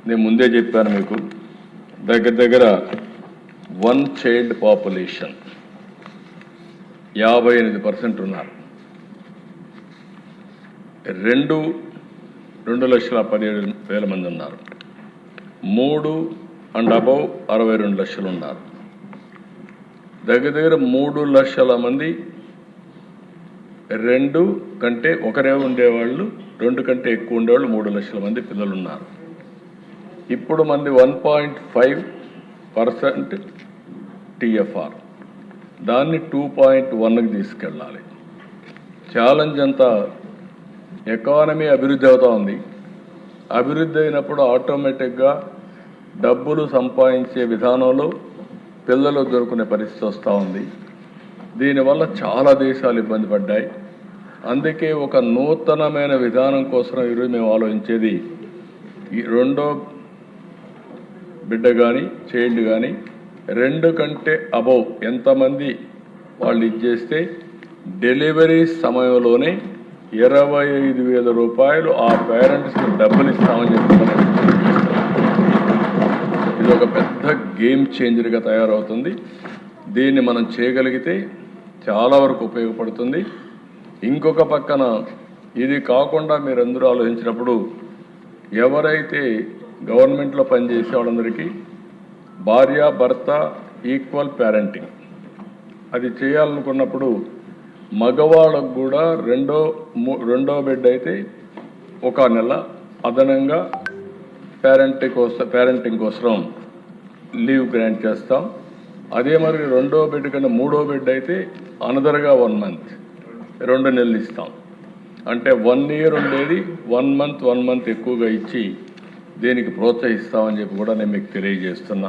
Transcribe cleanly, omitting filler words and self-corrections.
నేను ముందే చెప్పాను మీకు, దగ్గర 1 చైల్డ్ పాపులేషన్ 58% ఉన్నారు. 2,17,000 మంది ఉన్నారు. 3 అండ్ అబౌవ్ 62 లక్షలు ఉన్నారు. దగ్గర 3 లక్షల మంది 2 కంటే ఒకరే ఉండేవాళ్ళు, 2 కంటే ఎక్కువ ఉండేవాళ్ళు 3 లక్షల మంది పిల్లలు ఉన్నారు. ఇప్పుడు మంది 1.5% TFR, దాన్ని 2.1కి తీసుకెళ్ళాలి. ఛాలెంజ్ అంతా ఎకానమీ అభివృద్ధి అవుతూ ఉంది. అభివృద్ధి అయినప్పుడు ఆటోమేటిక్గా డబ్బులు సంపాదించే విధానంలో పిల్లలు దొరుకునే పరిస్థితి వస్తూ ఉంది. దీనివల్ల చాలా దేశాలు ఇబ్బంది పడ్డాయి. అందుకే ఒక నూతనమైన విధానం కోసం ఈరోజు మేము ఆలోచించేది, ఈ రెండో బిడ్డ కానీ చైల్డ్ కానీ 2 కంటే అబౌవ్ ఎంతమంది వాళ్ళు ఇచ్చేస్తే డెలివరీ సమయంలోనే 25,000 రూపాయలు ఆ పేరెంట్స్కి డబ్బులు ఇస్తామని చెప్తున్నారు. ఇది ఒక పెద్ద గేమ్ చేంజర్గా తయారవుతుంది. దీన్ని మనం చేయగలిగితే చాలా వరకు ఉపయోగపడుతుంది. ఇంకొక పక్కన ఇది కాకుండా మీరందరూ ఆలోచించినప్పుడు ఎవరైతే గవర్నమెంట్లో పనిచేసే వాళ్ళందరికీ భార్య భర్త ఈక్వల్ పేరెంటింగ్ అది చేయాలనుకున్నప్పుడు మగవాళ్ళకు కూడా రెండో బిడ్డ అయితే 1 నెల అదనంగా పేరెంటింగ్ కోసం లీవ్ గ్రాంట్ చేస్తాం. అదే మరి రెండో బిడ్డ కన్నా 3వ బిడ్డ అయితే అనదర్గా 1 మంత్ 2 నెలలు ఇస్తాం. అంటే 1 ఇయర్ ఉండేది 1 మంత్ ఎక్కువగా ఇచ్చి దీనికి ప్రోత్సహిస్తామని చెప్పి కూడా నేను మీకు తెలియజేస్తున్నా.